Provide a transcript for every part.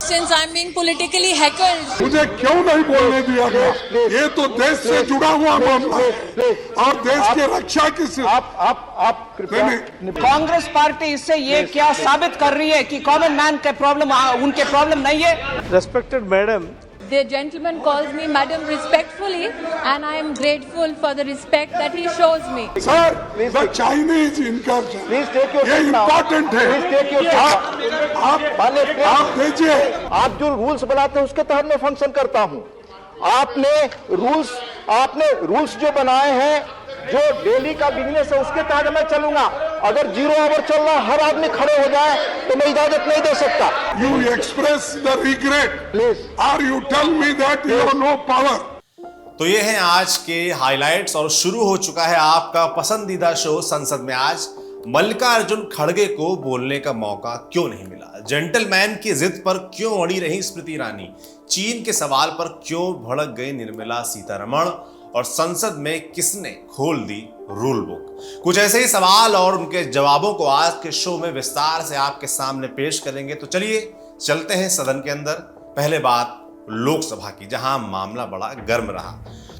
since I'm being politically heckled. मुझे क्यों नहीं बोलने दिया गया? ये तो देश से जुड़ा हुआ मामला है और देश की रक्षा किस आप कांग्रेस पार्टी इससे ये क्या साबित कर रही है कि कॉमन मैन के प्रॉब्लम उनके प्रॉब्लम नहीं है? Respected madam, The gentleman calls me madam respectfully, and I am grateful for the respect that he shows me. Sir, the Chinese incursion, ये इम्पोर्टेंट है। आप दीजिए। आप जो रूल्स बनाते हैं उसके तहत मैं फंक्शन करता हूं। आपने रूल्स जो बनाए हैं, जो डेली का बिजनेस है उसके तहत मैं चलूंगा। अगर 0 आवर चल रहा हर आदमी खड़े हो जाए तो मैं इजाजत नहीं दे सकता। You express the regret, Please. or you tell me that you have no power. तो ये हैं आज के हाइलाइट्स और शुरू हो चुका है आपका पसंदीदा शो संसद में। आज मल्लिकार्जुन खड़गे को बोलने का मौका क्यों नहीं मिला? जेंटलमैन की जिद पर क्यों अड़ी रही स्मृति ईरानी? चीन के सवाल पर क्यों भड़क गई निर्मला सीतारमण? और संसद में किसने खोल दी रूल बुक? कुछ ऐसे ही सवाल और उनके जवाबों को आज के शो में विस्तार से आपके सामने पेश करेंगे। तो चलिए चलते हैं सदन के अंदर। पहले बात लोकसभा की, जहां मामला बड़ा गर्म रहा।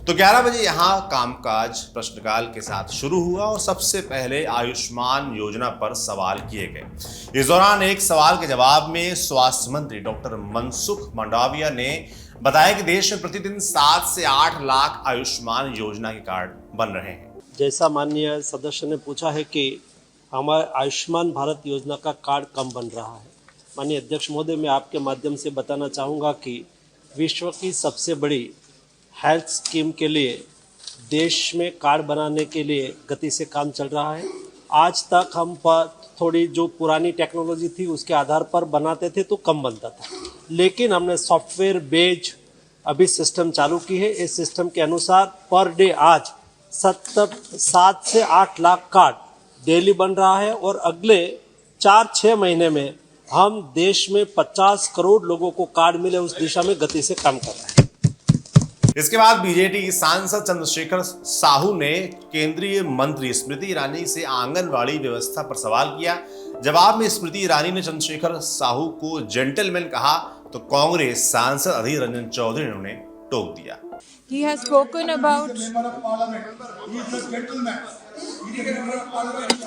तो 11 बजे यहां कामकाज प्रश्नकाल के साथ शुरू हुआ और सबसे पहले आयुष्मान योजना पर सवाल किए गए। इस दौरान एक सवाल के जवाब में स्वास्थ्य मंत्री डॉक्टर मनसुख मंडाविया ने बताया कि देश में प्रतिदिन 7 से 8 लाख आयुष्मान योजना के कार्ड बन रहे हैं। जैसा माननीय सदस्य ने पूछा है कि हमारे आयुष्मान भारत योजना का कार्ड कम बन रहा है, माननीय अध्यक्ष महोदय, मैं आपके माध्यम से बताना चाहूँगा कि विश्व की सबसे बड़ी हेल्थ स्कीम के लिए देश में कार्ड बनाने के लिए गति से काम चल रहा है। आज तक हम थोड़ी जो पुरानी टेक्नोलॉजी थी उसके आधार पर बनाते थे तो कम बनता था, लेकिन हमने सॉफ्टवेयर बेस्ड अभी सिस्टम चालू की है। इस सिस्टम के अनुसार पर डे आज 7 से 8 लाख कार्ड डेली बन रहा है और अगले 4-6 महीने में हम देश में 50 करोड़ लोगों को कार्ड मिले उस दिशा में गति से काम कर रहे हैं। इसके बाद बीजेडी सांसद चंद्रशेखर साहू ने केंद्रीय मंत्री स्मृति ईरानी से आंगनवाड़ी व्यवस्था पर सवाल किया। जवाब में स्मृति ईरानी ने चंद्रशेखर साहू को जेंटलमैन कहा तो कांग्रेस सांसद अधीर रंजन चौधरी ने उन्हें टोक दिया। He has spoken about.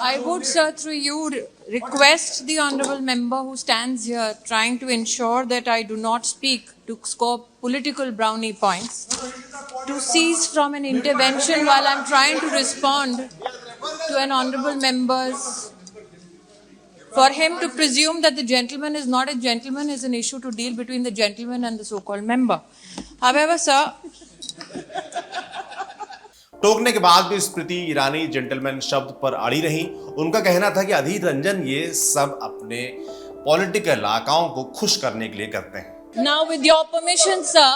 I would, sir, through you, request the honourable member who stands here trying to ensure that I do not speak to score political brownie points to cease from an intervention while I'm trying to respond to an honourable member's. For him to presume that the gentleman is not a gentleman is an issue to deal between the gentleman and the so-called member. However, sir, टोकने के बाद भी Smriti Irani gentleman शब्द पर अड़ी रही। उनका कहना था कि अधीर रंजन ये सब अपने पॉलिटिकल आकाओं को खुश करने के लिए करते हैं। now with your permission, sir,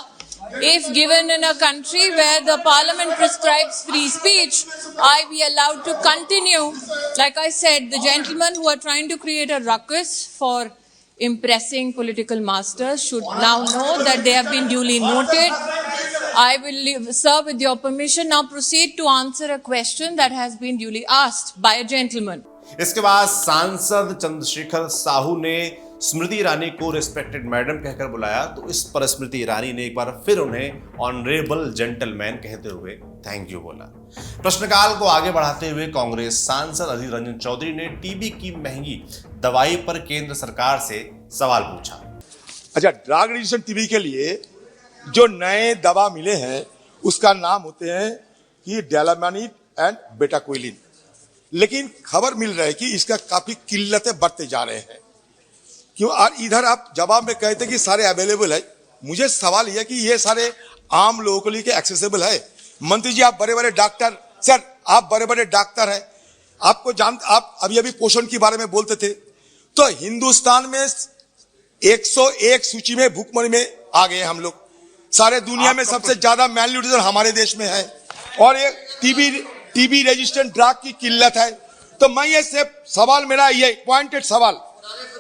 if given in a country where the parliament prescribes free speech, I be allowed to continue. Like I said, the gentlemen who are trying to create a ruckus for impressing political masters should now know that they have been duly noted. I will, sir, with your permission, now proceed to answer a question that has been duly asked by a gentleman. इसके बाद सांसद चंद्रशेखर साहू ने स्मृति ईरानी को respected madam कहकर बुलाया तो इस पर स्मृति ईरानी ने एक बार फिर उन्हें ऑनरेबल जेंटलमैन कहते हुए थैंक यू बोला। प्रश्नकाल को आगे बढ़ाते हुए कांग्रेस सांसद अधीर रंजन चौधरी ने टीबी की महंगी दवाई पर केंद्र सरकार से सवाल पूछा। अच्छा, ड्रग रेजिस्टेंट टीबी के लिए जो नए दवा मिले हैं उसका नाम होते हैं कि डेलामानिड एंड बेटाक्विलिन, लेकिन खबर मिल रहा है कि इसका काफी किल्लतें बढ़ते जा रहे हैं। क्यों? और इधर आप जवाब में कहते कि सारे अवेलेबल है। मुझे सवाल यह कि ये सारे आम लोगों के लिए एक्सेसिबल है? मंत्री जी, आप बड़े बड़े डॉक्टर, सर आप बड़े बड़े डॉक्टर हैं, आपको आप अभी अभी पोषण के बारे में बोलते थे, तो हिंदुस्तान में 101 सूची में भूखमरी में आ गए हम लोग। सारे दुनिया में सबसे ज्यादा मैल न्यूट्रिशन हमारे देश में है और ये टीबी रेजिस्टेंट ड्रग की किल्लत है। तो मैं ये सवाल मेरा ये पॉइंटेड सवाल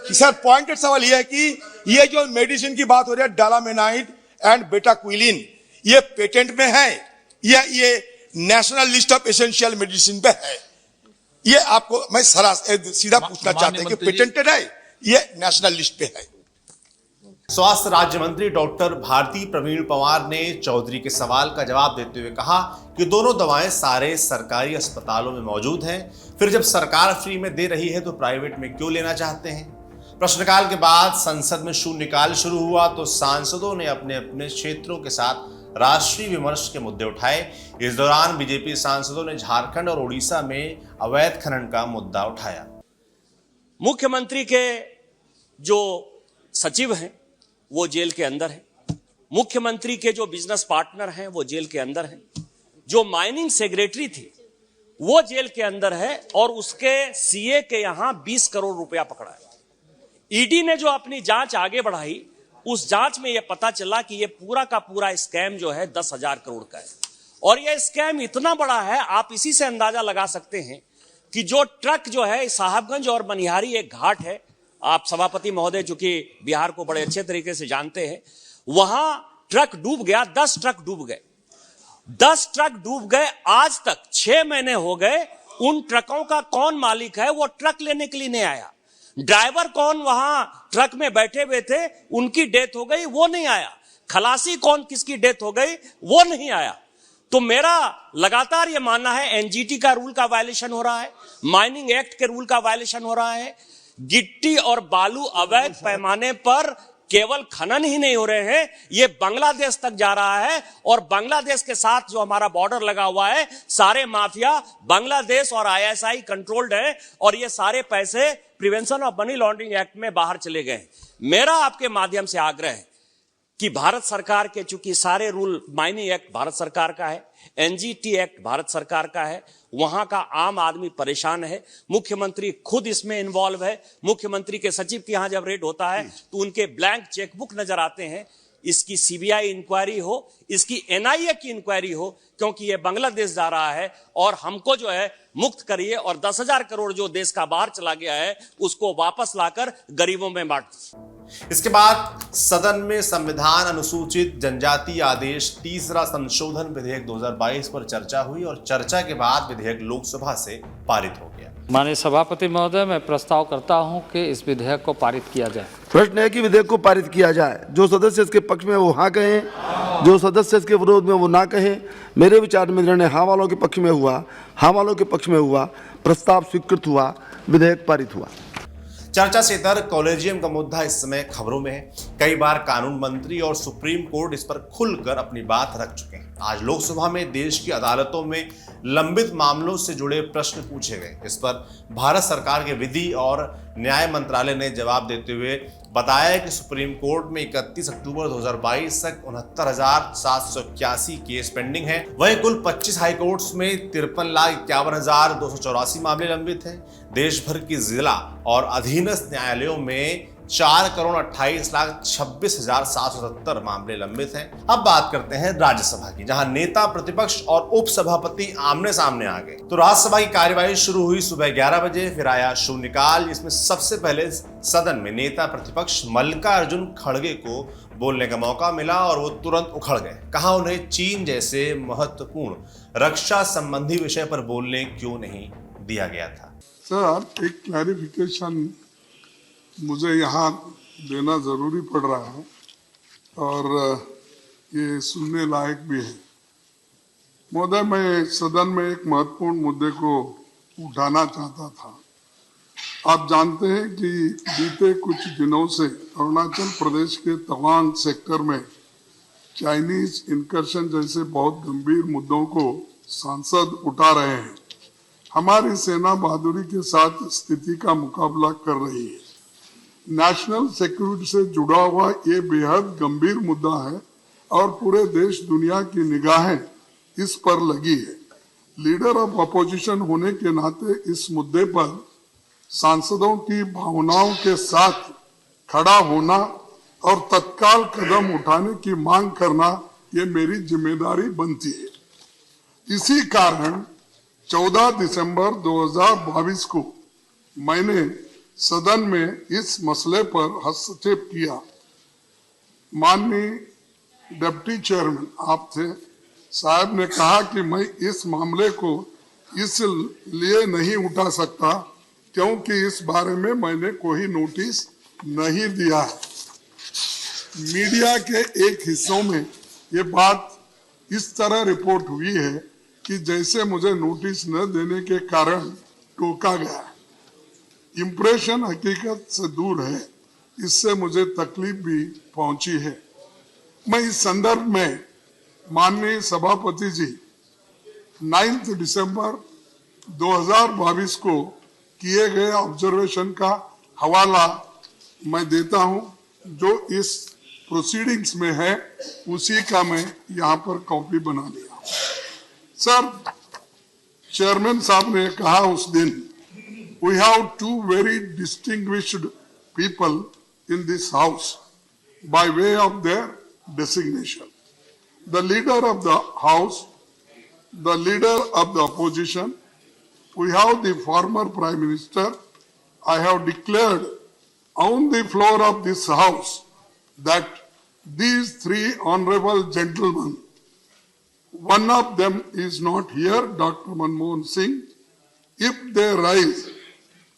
कि सर पॉइंटेड सवाल ये है कि ये जो मेडिसिन की बात हो रही है डेलामानिड एंड बेटाक्विलिन, ये पेटेंट में है या ये national list of essential medicine पे है? ये आपको मैं सीधा पूछना चाहता हूं कि पेटेंटेड है ये नेशनल लिस्ट पे है? स्वास्थ्य राज्य मंत्री डॉक्टर भारती प्रवीण पवार ने चौधरी के सवाल का जवाब देते हुए कहा कि दोनों दवाएं सारे सरकारी अस्पतालों में मौजूद हैं, फिर जब सरकार फ्री में दे रही है तो प्राइवेट में क्यों लेना चाहते हैं। प्रश्नकाल के बाद संसद में शून्यकाल शुरू हुआ तो सांसदों ने अपने अपने क्षेत्रों के साथ राष्ट्रीय विमर्श के मुद्दे उठाए। इस दौरान बीजेपी सांसदों ने झारखंड और उड़ीसा में अवैध खनन का मुद्दा उठाया। मुख्यमंत्री के जो सचिव हैं वो जेल के अंदर है, मुख्यमंत्री के जो बिजनेस पार्टनर हैं वो जेल के अंदर हैं, जो माइनिंग सेक्रेटरी थी वो जेल के अंदर है और उसके सीए के यहां 20 करोड़ रुपया पकड़ा है। ईडी ने जो अपनी जांच आगे बढ़ाई, उस जांच में यह पता चला कि यह पूरा का पूरा स्कैम जो है 10,000 करोड़ का है। और यह स्कैम इतना बड़ा है, आप इसी से अंदाजा लगा सकते हैं कि जो ट्रक जो है साहबगंज और मनिहारी एक घाट है, आप सभापति महोदय चूंकि बिहार को बड़े अच्छे तरीके से जानते हैं, वहां ट्रक डूब गया, 10 ट्रक डूब गए, 10 ट्रक डूब गए। आज तक 6 महीने हो गए, उन ट्रकों का कौन मालिक है वो ट्रक लेने के लिए नहीं आया। ड्राइवर कौन वहां ट्रक में बैठे हुए थे, उनकी डेथ हो गई, वो नहीं आया। खलासी कौन, किसकी डेथ हो गई, वो नहीं आया। तो मेरा लगातार ये मानना है एनजीटी का रूल का वायलेशन हो रहा है, माइनिंग एक्ट के रूल का वायलेशन हो रहा है। गिट्टी और बालू अवैध पैमाने पर केवल खनन ही नहीं हो रहे हैं, ये बांग्लादेश तक जा रहा है। और बांग्लादेश के साथ जो हमारा बॉर्डर लगा हुआ है, सारे माफिया बांग्लादेश और आईएसआई कंट्रोल्ड है और ये सारे पैसे prevention of money laundering act में बाहर चले गए। मेरा आपके माध्यम से आग्रह है कि भारत सरकार के, चूंकि सारे रूल, माइनिंग एक्ट भारत सरकार का है, एनजीटी एक्ट भारत सरकार का है, वहां का आम आदमी परेशान है, मुख्यमंत्री खुद इसमें इन्वॉल्व है। मुख्यमंत्री के सचिव के यहां जब रेड होता है तो उनके ब्लैंक चेकबुक नजर आते हैं। इसकी सीबीआई इंक्वायरी हो, इसकी एनआईए की इंक्वायरी हो, क्योंकि ये बांग्लादेश जा रहा है और हमको जो है मुक्त करिए और 10,000 करोड़ जो देश का बाहर चला गया है उसको वापस लाकर गरीबों में बांट। इसके बाद सदन में संविधान अनुसूचित जनजाति आदेश तीसरा संशोधन विधेयक 2022 पर चर्चा हुई और चर्चा के बाद विधेयक लोकसभा से पारित हो गया। माननीय सभापति महोदय, मैं प्रस्ताव करता हूं कि इस विधेयक को पारित किया जाए। प्रश्न है कि विधेयक को पारित किया जाए। जो सदस्य इसके पक्ष में वो हाँ कहें, जो सदस्य इसके विरोध में वो ना कहें। मेरे विचार में निर्णय हाँ वालों के पक्ष में हुआ, हाँ वालों के पक्ष में हुआ, प्रस्ताव स्वीकृत हुआ, विधेयक पारित हुआ। चर्चा से इतर कॉलेजियम का मुद्दा इस समय खबरों में है। कई बार कानून मंत्री और सुप्रीम कोर्ट इस पर खुलकर अपनी बात रख चुके हैं। आज लोकसभा में देश की अदालतों में लंबित मामलों से जुड़े प्रश्न पूछे गए। इस पर भारत सरकार के विधि और न्याय मंत्रालय ने जवाब देते हुए बताया कि सुप्रीम कोर्ट में 31 अक्टूबर 2022 तक 69,781 केस पेंडिंग हैं। वहीं कुल 25 हाई कोर्ट्स में 53,51,284 मामले लंबित हैं। देश भर की जिला और अधीनस्थ न्यायालयों में 4,28,26,770 मामले लंबित हैं। अब बात करते हैं राज्यसभा की, जहां नेता प्रतिपक्ष और उपसभापति आमने सामने आ गए। तो राज्यसभा की कार्यवाही शुरू हुई सुबह 11 बजे, फिर आया शून्यकाल, जिसमें सबसे पहले सदन में नेता प्रतिपक्ष मल्लिकार्जुन खड़गे को बोलने का मौका मिला और वो तुरंत उखड़ गए। कहा उन्हें चीन जैसे महत्वपूर्ण रक्षा संबंधी विषय पर बोलने क्यों नहीं दिया गया था। सर, एक क्लैरिफिकेशन मुझे यहाँ देना जरूरी पड़ रहा है और ये सुनने लायक भी है। महोदय, मैं सदन में एक महत्वपूर्ण मुद्दे को उठाना चाहता था। आप जानते हैं कि बीते कुछ दिनों से अरुणाचल प्रदेश के तवांग सेक्टर में चाइनीज इनकर्शन जैसे बहुत गंभीर मुद्दों को सांसद उठा रहे हैं। हमारी सेना बहादुरी के साथ स्थिति का मुकाबला कर रही है। नेशनल सिक्योरिटी से जुड़ा हुआ ये बेहद गंभीर मुद्दा है और पूरे देश दुनिया की निगाहें इस पर लगी है। लीडर ऑफ अपोजिशन होने के नाते इस मुद्दे पर सांसदों की भावनाओं के साथ खड़ा होना और तत्काल कदम उठाने की मांग करना ये मेरी जिम्मेदारी बनती है। इसी कारण 14 दिसंबर 2022 को मैंने सदन में इस मसले पर हस्तक्षेप किया। माननीय डिप्टी चेयरमैन आप थे, साहब ने कहा कि मैं इस मामले को इसलिए नहीं उठा सकता क्योंकि इस बारे में मैंने कोई नोटिस नहीं दिया है। मीडिया के एक हिस्सों में ये बात इस तरह रिपोर्ट हुई है कि जैसे मुझे नोटिस न देने के कारण टोका गया। इम्प्रेशन हकीकत से दूर है, इससे मुझे तकलीफ भी पहुंची है। मैं इस संदर्भ में माननीय सभापति जी 9 दिसंबर 2022 को किए गए ऑब्जर्वेशन का हवाला मैं देता हूं, जो इस प्रोसीडिंग्स में है उसी का मैं यहाँ पर कॉपी बना लिया। सर, चेयरमैन साहब ने कहा उस दिन, we have two very distinguished people in this house by way of their designation, the leader of the house, the leader of the opposition, we have the former Prime Minister. I have declared on the floor of this house that these three honorable gentlemen, one of them is not here, Dr. Manmohan Singh. If they rise,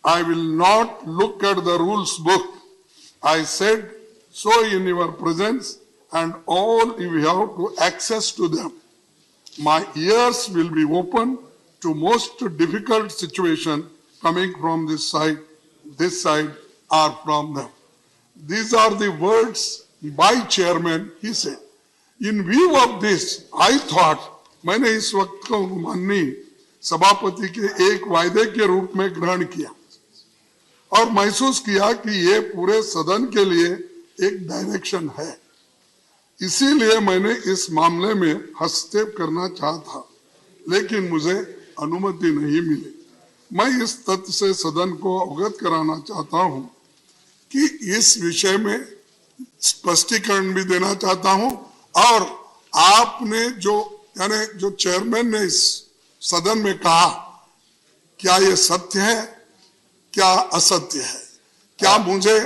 I will not look at the rules book. I said so in your presence, and all you have to access to them. My ears will be open to most difficult situation coming from this side or from them. These are the words by chairman, he said. In view of this, I thought, मैंने इस वक्त को माननीय सभापति के एक वायदे के रूप में ग्रहण किया और महसूस किया कि ये पूरे सदन के लिए एक डायरेक्शन है। इसीलिए मैंने इस मामले में हस्तक्षेप करना चाहा था, लेकिन मुझे अनुमति नहीं मिली। मैं इस तथ्य से सदन को अवगत कराना चाहता हूं कि इस विषय में स्पष्टीकरण भी देना चाहता हूं, और आपने जो चेयरमैन ने इस सदन में कहा, क्या ये सत्य है, क्या असत्य है? क्या मुझे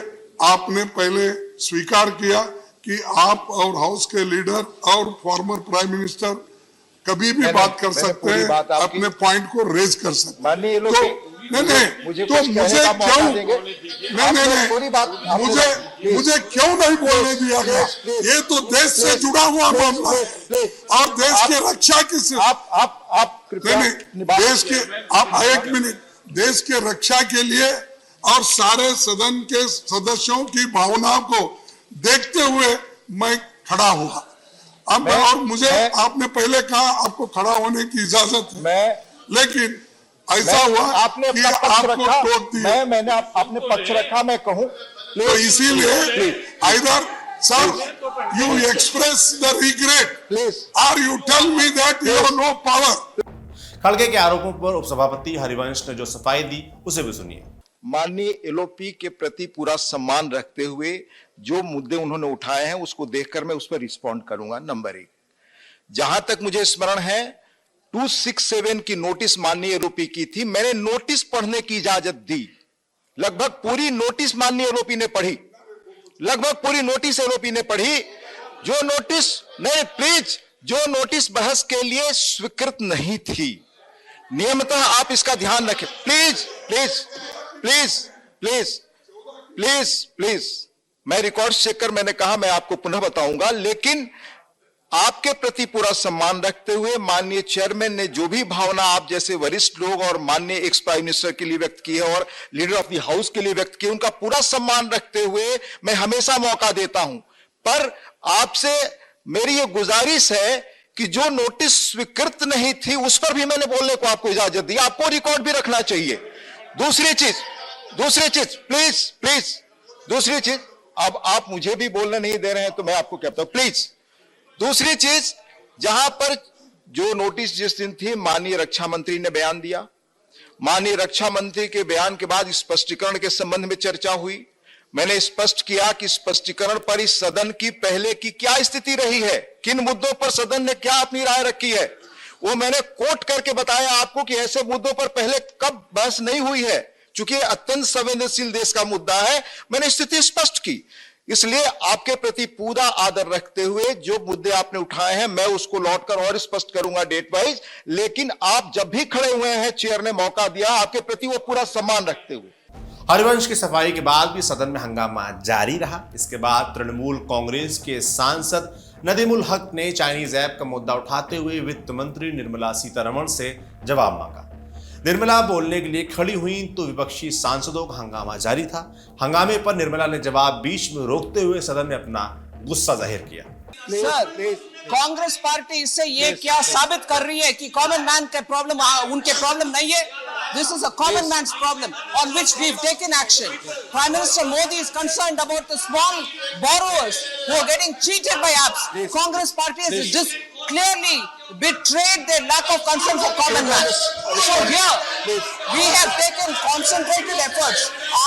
आपने पहले स्वीकार किया कि आप और हाउस के लीडर और फॉर्मर प्राइम मिनिस्टर कभी भी बात कर सकते हैं, अपने पॉइंट को रेज कर सकते हैं? नहीं, मुझे क्यों नहीं बोलने दिया गया? ये तो देश से जुड़ा हुआ मामला है और देश की रक्षा की देश के एक मिनट, देश के रक्षा के लिए और सारे सदन के सदस्यों की भावनाओं को देखते हुए मैं खड़ा हुआ। अब और मुझे आपने पहले कहा आपको खड़ा होने की इजाजत है, लेकिन ऐसा हुआ आपने कि आपको टोक दिया। मैंने आपने पक्ष रखा, मैं कहूं तो इसीलिए either sir you express the regret or you tell me that you have no power। खड़गे के आरोपों पर उपसभापति हरिवंश ने जो सफाई दी उसे भी सुनिए। माननीय एलओपी के प्रति पूरा सम्मान रखते हुए जो मुद्दे उन्होंने उठाए हैं उसको देखकर मैं उस पर रिस्पॉन्ड करूंगा। नंबर 1, जहां तक मुझे स्मरण है 267 की नोटिस माननीय एलओपी की थी, मैंने नोटिस पढ़ने की इजाजत दी। लगभग पूरी नोटिस माननीय एलओपी ने पढ़ी, लगभग पूरी नोटिस एलओपी ने पढ़ी। जो नोटिस नहीं, प्लीज, जो नोटिस बहस के लिए स्वीकृत नहीं थी, नियमतः आप इसका ध्यान रखें। Please please please please please please, मैं रिकॉर्ड चेक कर मैंने कहा मैं आपको पुनः बताऊंगा, लेकिन आपके प्रति पूरा सम्मान रखते हुए माननीय चेयरमैन ने जो भी भावना आप जैसे वरिष्ठ लोग और माननीय एक्स प्राइम मिनिस्टर के लिए व्यक्त की है और लीडर ऑफ द हाउस के लिए व्यक्त की, उनका पूरा सम्मान रखते हुए मैं हमेशा मौका देता हूं। पर आपसे मेरी ये गुजारिश है कि जो नोटिस स्वीकृत नहीं थी उस पर भी मैंने बोलने को आपको इजाजत दी, आपको रिकॉर्ड भी रखना चाहिए। दूसरी चीज प्लीज प्लीज, दूसरी चीज, अब आप मुझे भी बोलने नहीं दे रहे हैं तो मैं आपको कहता हूं प्लीज। दूसरी चीज, जहां पर जो नोटिस जिस दिन थी माननीय रक्षा मंत्री ने बयान दिया, माननीय रक्षा मंत्री के बयान के बाद स्पष्टीकरण के संबंध में चर्चा हुई। मैंने स्पष्ट किया कि स्पष्टीकरण पर इस सदन की पहले की क्या स्थिति रही है, किन मुद्दों पर सदन ने क्या अपनी राय रखी है, वो मैंने कोट करके बताया आपको कि ऐसे मुद्दों पर पहले कब बहस नहीं हुई है। चूंकि अत्यंत संवेदनशील देश का मुद्दा है, मैंने स्थिति स्पष्ट की। इसलिए आपके प्रति पूरा आदर रखते हुए जो मुद्दे आपने उठाए हैं मैं उसको लौटकर और स्पष्ट करूंगा डेट वाइज, लेकिन आप जब भी खड़े हुए हैं चेयर ने मौका दिया, आपके प्रति वो पूरा सम्मान रखते हुए। हरिवंश की सफाई के बाद भी सदन में हंगामा जारी रहा। इसके बाद तृणमूल कांग्रेस के सांसद नदीमुल हक ने चाइनीज ऐप का मुद्दा उठाते हुए वित्त मंत्री निर्मला सीतारमण से जवाब मांगा। निर्मला बोलने के लिए खड़ी हुई तो विपक्षी सांसदों का हंगामा जारी था। हंगामे पर निर्मला ने जवाब बीच में रोकते हुए सदन में अपना गुस्सा जाहिर किया। सर, कांग्रेस पार्टी इससे ये क्या साबित कर रही है कि कॉमन मैन के प्रॉब्लम उनके प्रॉब्लम नहीं है? This is a common man's problem on which we've taken action. Prime Minister Modi is concerned about the small borrowers who are getting cheated by apps. Congress party has just clearly betrayed their lack of concern for common man. So here we have taken concentrated efforts.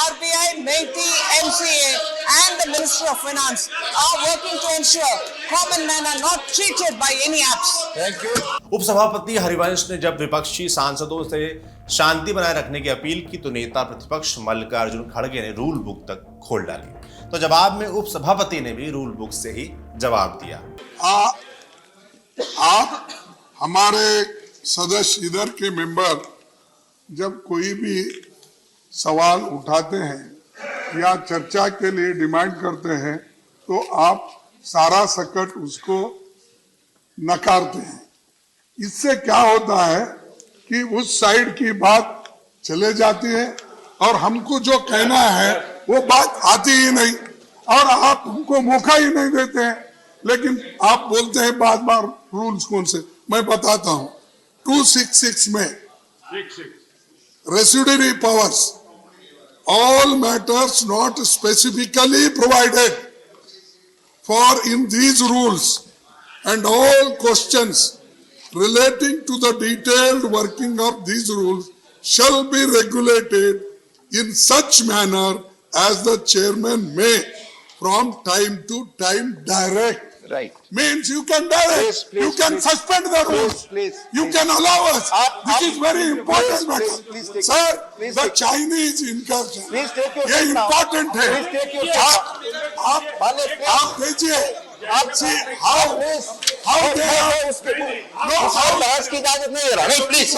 RBI, MeitY, MCA and the Minister of Finance are working to ensure common men are not cheated by any apps. Thank you. उपसभापति हरिवंश ने जब विपक्षी सांसदों से शांति बनाए रखने की appeal की तो नेता प्रतिपक्ष मल्लिकार्जुन खड़गे ने रूल बुक तक खोल डाली। तो जवाब में उपसभापति ने भी रूल बुक से ही जवाब दिया। आप हमारे सदस्य इधर के मेंबर जब कोई भी सवाल उठाते हैं या चर्चा के लिए डिमांड करते हैं तो आप सारा सकट उसको नकारते हैं। इससे क्या होता है कि उस साइड की बात चले जाती है और हमको जो कहना है वो बात आती ही नहीं और आप हमको मौका ही नहीं देते हैं। लेकिन आप बोलते हैं बार बार रूल्स कौन से, मैं बताता हूं। 266 में residuary powers, all matters not specifically provided for in these rules and all questions relating to the detailed working of these rules shall be regulated in such manner as the chairman may from time to time direct. Right. Means you can direct, you can suspend the rules, you can allow us. This is very important matter. Sir, the Chinese incursion, ये important है। आप देखिए, आप see how they are, बहस की इजाजत नहीं है। नहीं, प्लीज।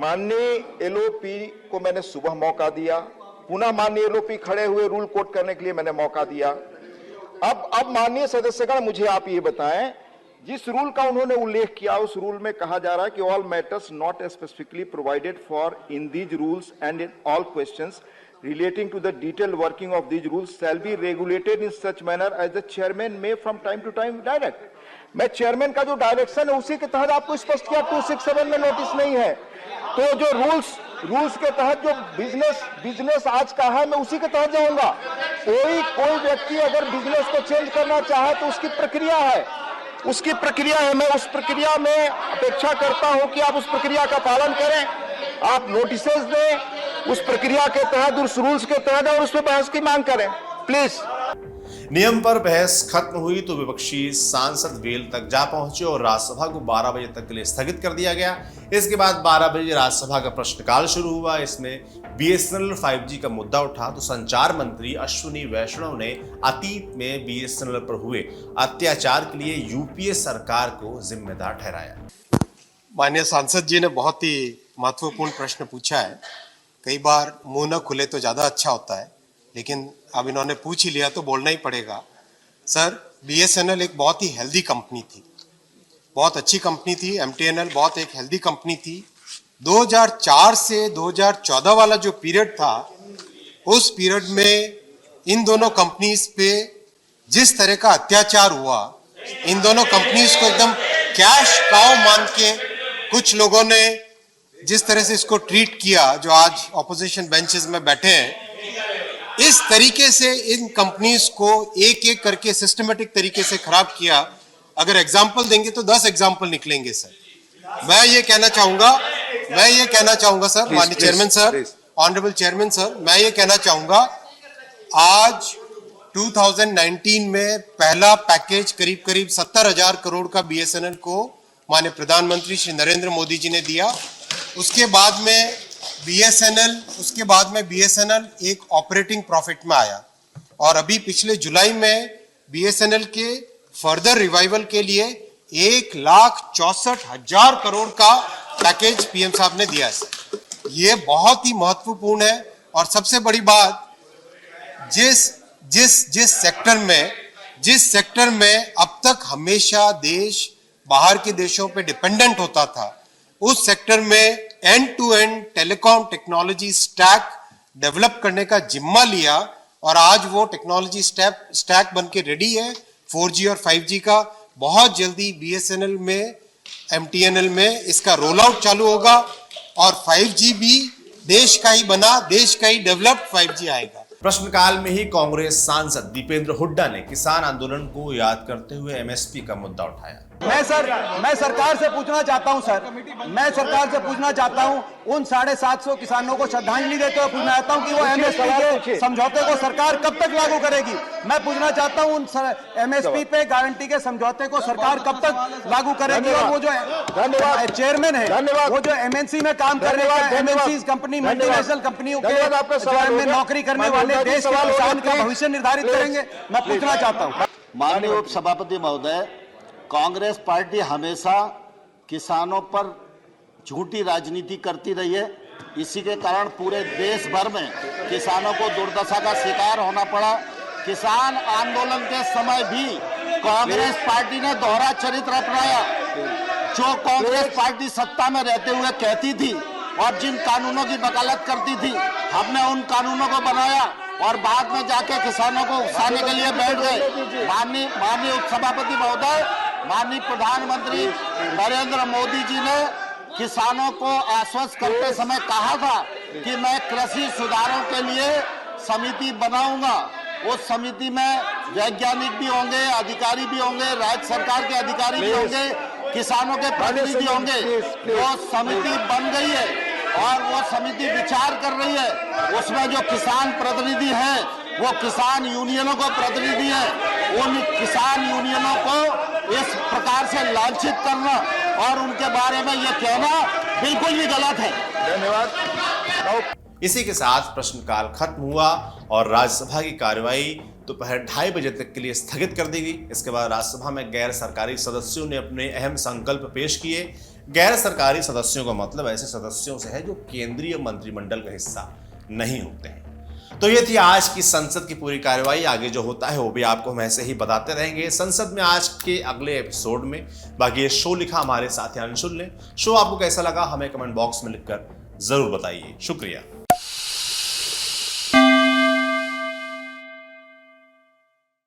माननीय एलओपी को मैंने सुबह मौका दिया, पुनः माननीय एलओपी खड़े हुए रूल कोट करने के लिए मैंने मौका दिया। अब माननीय सदस्यगण मुझे आप ये बताएं, जिस रूल का उन्होंने उल्लेख किया उस रूल में कहा जा रहा है कि all matters not specifically provided for in these rules and in all questions relating to the detailed working of these rules shall be regulated in such manner as the chairman may from time to time direct. मैं chairman का जो direction है उसी के तहत आपको स्पष्ट किया। 267 में नोटिस नहीं है तो जो रूल्स के तहत जो बिजनेस आज का है मैं उसी के तहत जाऊंगा। कोई व्यक्ति अगर बिजनेस को चेंज करना चाहे तो उसकी प्रक्रिया है, मैं उस प्रक्रिया में अपेक्षा करता हूं कि आप उस प्रक्रिया का पालन करें, आप नोटिसेस दें उस प्रक्रिया के तहत, उस रूल्स के तहत और उस पर बहस की मांग करें प्लीज। नियम पर बहस खत्म हुई तो विपक्षी सांसद वेल तक जा पहुंचे और राज्यसभा को 12 बजे तक के लिए स्थगित कर दिया गया। इसके बाद 12 बजे राज्यसभा का प्रश्नकाल शुरू हुआ। इसमें बीएसएनएल 5G का मुद्दा उठा तो संचार मंत्री अश्विनी वैष्णव ने अतीत में बीएसएनएल पर हुए अत्याचार के लिए यूपीए सरकार को जिम्मेदार ठहराया। माननीय सांसद जी ने बहुत ही महत्वपूर्ण प्रश्न पूछा है। कई बार मुंह न खुले तो ज़्यादा अच्छा होता है, लेकिन अब इन्होंने पूछ ही लिया तो बोलना ही पड़ेगा। सर, बीएसएनएल एक बहुत ही हेल्दी कंपनी थी, बहुत अच्छी कंपनी थी। एमटीएनएल बहुत एक हेल्दी कंपनी थी। 2004 से 2014 वाला जो पीरियड था, उस पीरियड में इन दोनों कंपनीज पे जिस तरह का अत्याचार हुआ, इन दोनों कंपनीज को एकदम कैश काउ मान के कुछ लोगों ने जिस तरह से इसको ट्रीट किया, जो आज ऑपोजिशन बेंचेस में बैठे हैं, इस तरीके से इन कंपनीज को एक एक करके सिस्टमेटिक तरीके से खराब किया। अगर एग्जाम्पल देंगे तो 10 एग्जाम्पल निकलेंगे सर। मैं ये कहना चाहूंगा सर, माननीय chairman sir, honourable chairman sir, मैं ये कहना चाहूंगा आज 2019 में पहला पैकेज करीब 70,000 करोड़ का बीएसएनएल को माननीय प्रधानमंत्री श्री नरेंद्र मोदी जी ने दिया। उसके बाद में बीएसएनएल एक ऑपरेटिंग प्रॉफिट में आया और अभी पिछले जुलाई में बीएसएनएल के फर्दर रिवाइवल के लिए 1,64,000 करोड़ का पैकेज पीएम साहब ने दिया है। ये बहुत ही महत्वपूर्ण है और सबसे बड़ी बात, जिस सेक्टर में अब तक हमेशा देश बाहर के देशों पे डिपेंडेंट होता था, उस सेक्टर में end to end telecom technology stack develop करने का जिम्मा लिया और आज वो टेक्नोलॉजी स्टैक बन के रेडी है 4G और 5G का। बहुत जल्दी BSNL में, MTNL में इसका रोल आउट चालू होगा और 5G भी देश का ही बना, देश का ही डेवलप्ड 5G आएगा। प्रश्नकाल में ही कांग्रेस सांसद दीपेंद्र हुड्डा ने किसान आंदोलन को याद करते हुए MSP का मुद्दा उठाया। मैं सरकार से पूछना चाहता हूं सर, मैं सरकार से पूछना चाहता हूं, उन 750 किसानों को श्रद्धांजलि देते हुए पूछना चाहता हूं कि वो MSP के समझौते को सरकार कब तक लागू करेगी। मैं पूछना चाहता हूं उन MSP पे गारंटी के समझौते को सरकार कब तक लागू करेगी। और वो जो चेयरमैन है, वो जो MNC में काम कर रहे हैं, MNC कंपनी, मल्टीनेशनल कंपनियों के में नौकरी करने वाले देश के किसान का भविष्य निर्धारित करेंगे। मैं पूछना चाहता हूँ। माननीय उप सभापति महोदय, कांग्रेस पार्टी हमेशा किसानों पर झूठी राजनीति करती रही है। इसी के कारण पूरे देश भर में किसानों को दुर्दशा का शिकार होना पड़ा। किसान आंदोलन के समय भी कांग्रेस पार्टी ने दोहरा चरित्र अपनाया। जो कांग्रेस पार्टी सत्ता में रहते हुए कहती थी और जिन कानूनों की वकालत करती थी, हमने उन कानूनों को बनाया और बाद में जाके किसानों को उकसाने के लिए बैठ गए। माननीय उपसभापति महोदय, माननीय प्रधानमंत्री नरेंद्र मोदी जी ने किसानों को आश्वस्त करते समय कहा था कि मैं कृषि सुधारों के लिए समिति बनाऊंगा। उस समिति में वैज्ञानिक भी होंगे, अधिकारी भी होंगे, राज्य सरकार के अधिकारी भी होंगे, किसानों के प्रतिनिधि होंगे। वो समिति बन गई है और वो समिति विचार कर रही है। उसमें जो किसान प्रतिनिधि हैं, वो किसान यूनियनों को प्रतिनिधि हैं। उन किसान यूनियनों को इस प्रकार से लांछित करना और उनके बारे में ये कहना बिल्कुल भी गलत है। धन्यवाद। इसी के साथ प्रश्नकाल खत्म हुआ और राज्यसभा की कार्यवाही दोपहर 2:30 बजे तक के लिए स्थगित कर दी गई। इसके बाद राज्यसभा में गैर सरकारी सदस्यों ने अपने अहम संकल्प पेश किए। गैर सरकारी सदस्यों का मतलब ऐसे सदस्यों से है जो केंद्रीय मंत्रिमंडल का हिस्सा नहीं होते हैं। तो ये थी आज की संसद की पूरी कार्यवाही। आगे जो होता है वो भी आपको हम ऐसे ही बताते रहेंगे संसद में आज के अगले एपिसोड में। बाकी ये शो लिखा हमारे साथी अंशुल ने। शो आपको कैसा लगा हमें कमेंट बॉक्स में लिखकर जरूर बताइए। शुक्रिया।